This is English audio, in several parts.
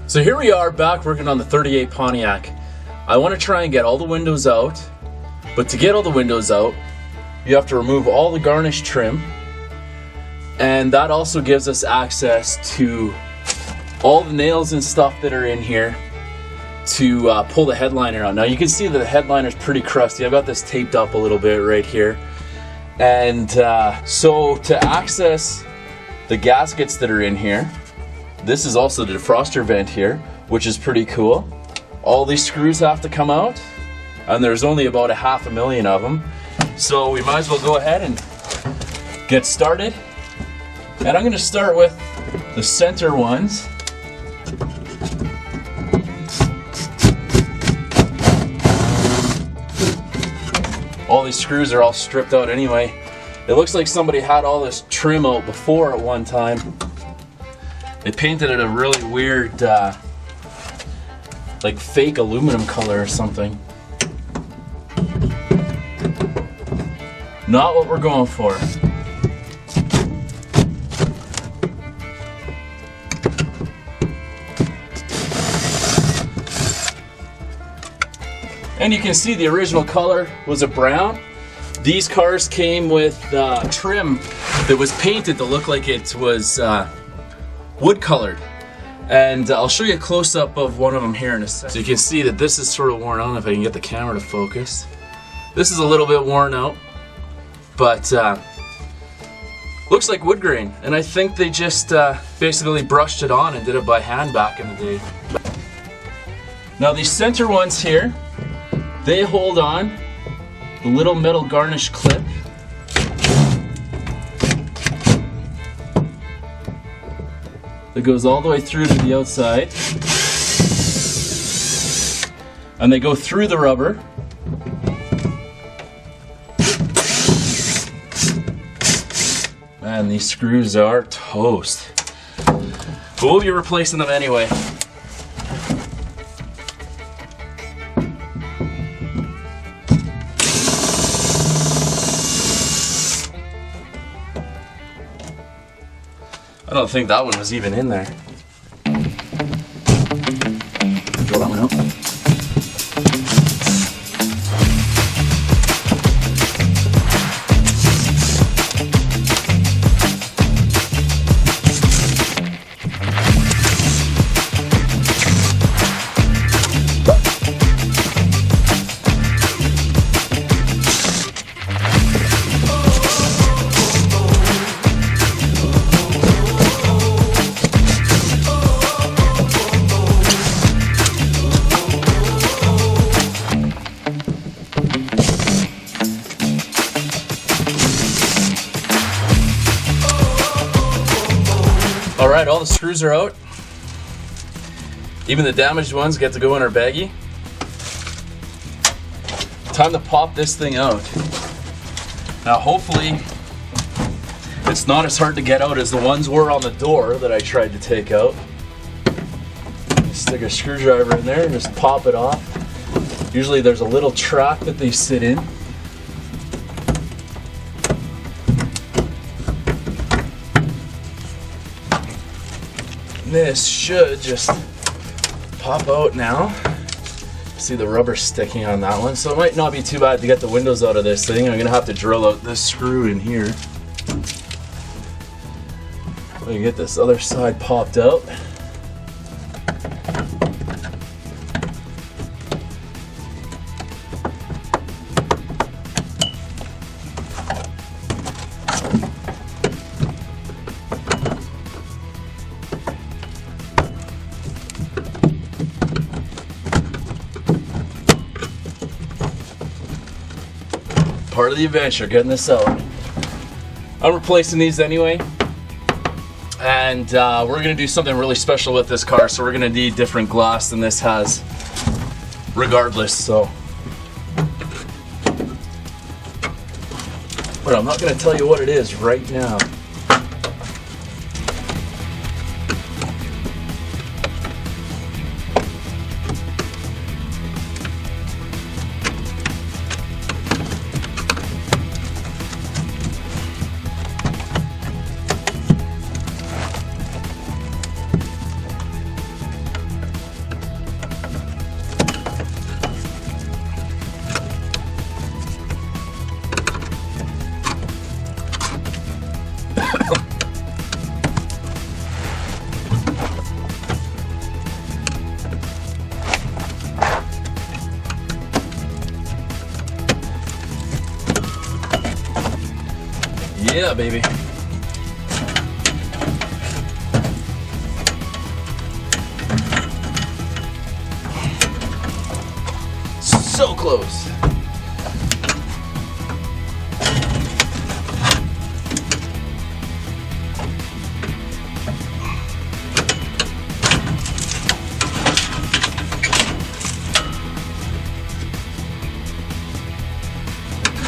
So here we are back working on the 38 Pontiac. I want to try and get all the windows out, but to get all the windows out, you have to remove all the garnish trim, and that also gives us access to all the nails and stuff that are in here to pull the headliner out. Now you can see that the headliner is pretty crusty. I've got this taped up a little bit right here. And so to access the gaskets that are in here, this is also the defroster vent here, which is pretty cool. All these screws have to come out, and there's only about 500,000 of them. So we might as well go ahead and get started. And I'm going to start with the center ones. All these screws are all stripped out anyway. It looks like somebody had all this trim out before at one time. They painted it a really weird, like fake aluminum color or something. Not what we're going for. And you can see the original color was a brown. These cars came with trim that was painted to look like it was wood colored. And I'll show you a close-up of one of them here in a second. So you can see that this is sort of worn out, if I can get the camera to focus. This is a little bit worn out, but looks like wood grain. And I think they just basically brushed it on and did it by hand back in the day. Now these center ones here, they hold on the little metal garnish clip. That goes all the way through to the outside. And they go through the rubber. Man, these screws are toast. But we'll be replacing them anyway. I don't think that one was even in there. Throw that one out. Alright, all the screws are out. Even the damaged ones get to go in our baggie. Time to pop this thing out. Now hopefully it's not as hard to get out as the ones were on the door that I tried to take out. Stick a screwdriver in there and just pop it off. Usually there's a little track that they sit in. This should just pop out now. See the rubber sticking on that one, so it might not be too bad to get the windows out of this thing. I'm gonna have to drill out this screw in here. We can get this other side popped out. Part of the adventure, getting this out. I'm replacing these anyway, and we're gonna do something really special with this car, so we're gonna need different glass than this has regardless. So, but I'm not gonna tell you what it is right now. Yeah, baby. So close.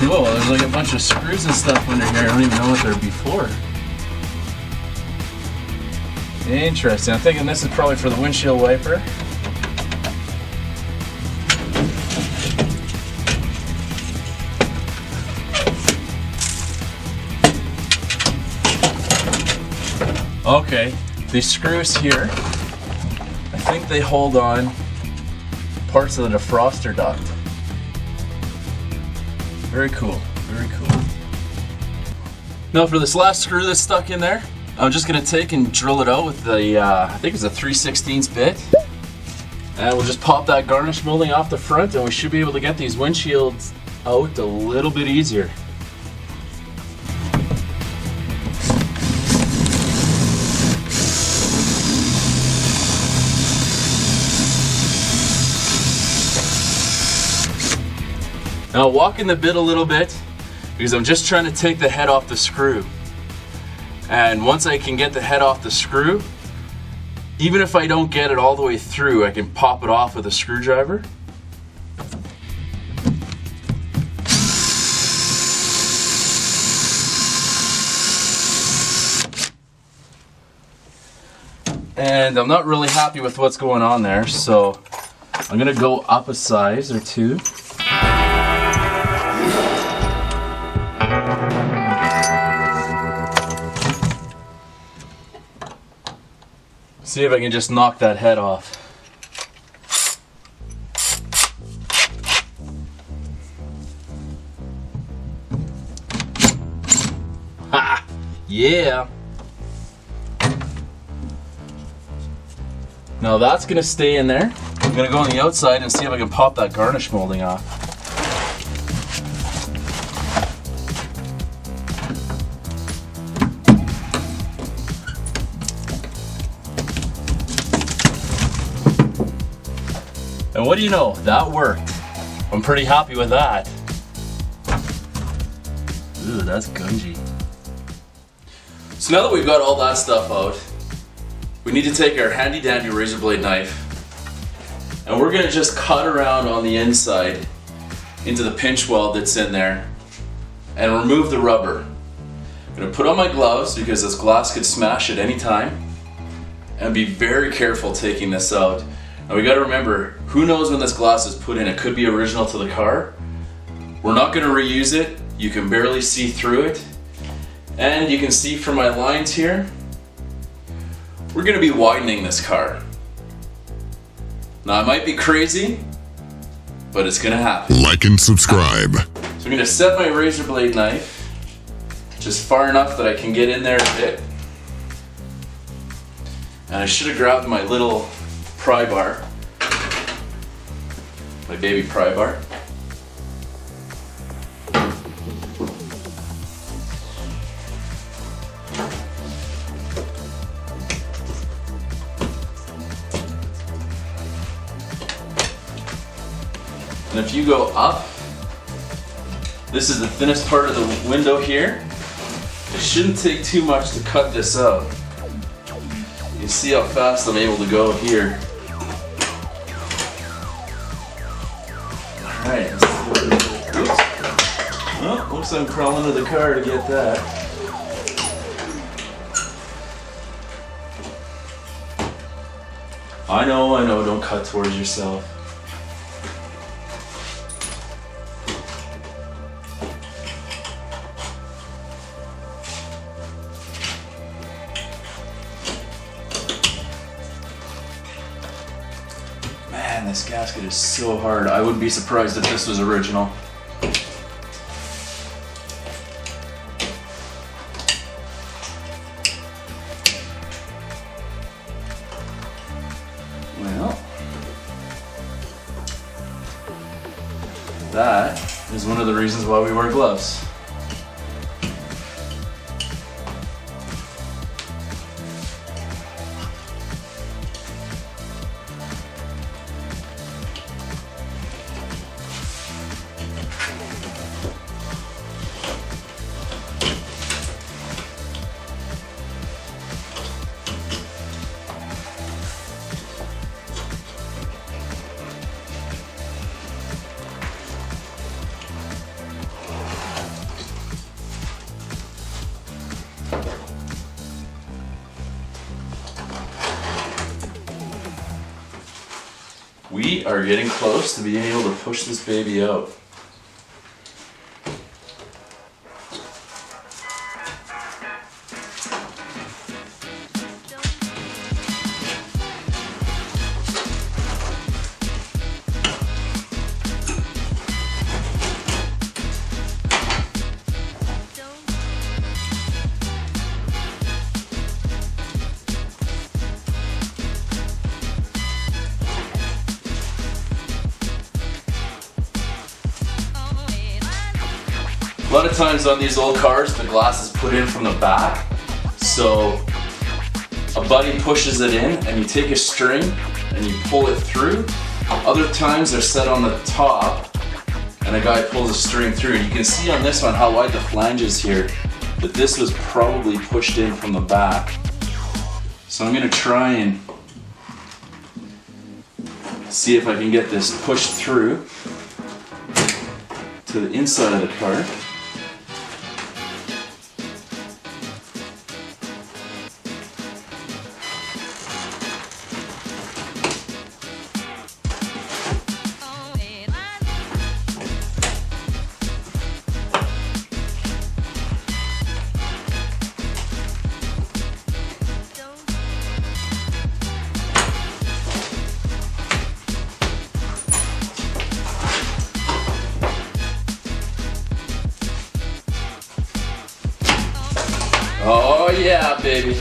Whoa, there's like a bunch of screws and stuff under here. I don't even know what they're before. Interesting. I'm thinking this is probably for the windshield wiper. Okay, these screws here, I think they hold on parts of the defroster duct. Very cool, very cool. Now for this last screw that's stuck in there, I'm just gonna take and drill it out with the, I think it's a 3/16 bit. And we'll just pop that garnish molding off the front and we should be able to get these windshields out a little bit easier. Now I'll walk in the bit a little bit because I'm just trying to take the head off the screw. And once I can get the head off the screw, even if I don't get it all the way through, I can pop it off with a screwdriver. And I'm not really happy with what's going on there, so I'm gonna go up a size or two. See if I can just knock that head off. Ha! Yeah! Now that's gonna stay in there. I'm gonna go on the outside and see if I can pop that garnish molding off. And what do you know? That worked. I'm pretty happy with that. Ooh, that's gungy. So now that we've got all that stuff out, we need to take our handy dandy razor blade knife and we're gonna just cut around on the inside into the pinch weld that's in there and remove the rubber. I'm gonna put on my gloves because this glass could smash at any time and be very careful taking this out. Now we gotta remember, who knows when this glass is put in? It could be original to the car. We're not gonna reuse it. You can barely see through it. And you can see from my lines here, we're gonna be widening this car. Now it might be crazy, but it's gonna happen. Like and subscribe. So I'm gonna set my razor blade knife just far enough that I can get in there a bit. And I should have grabbed my little pry bar, my baby pry bar. And if you go up, this is the thinnest part of the window here. It shouldn't take too much to cut this out. You can see how fast I'm able to go here. Alright, let's see what this is. Oops. Oh, looks like I'm crawling to the car to get that. I know, don't cut towards yourself. Man, this gasket is so hard. I wouldn't be surprised if this was original. Well, that is one of the reasons why we wear gloves. We are getting close to being able to push this baby out. A lot of times on these old cars, the glass is put in from the back, so a buddy pushes it in and you take a string and you pull it through. Other times they're set on the top and a guy pulls a string through. And you can see on this one how wide the flange is here, that this was probably pushed in from the back. So I'm going to try and see if I can get this pushed through to the inside of the car. Oh yeah, baby.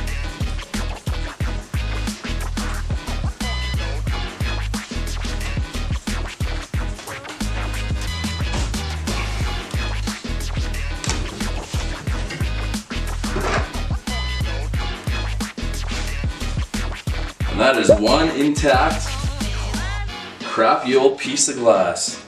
And that is one intact, crappy old piece of glass.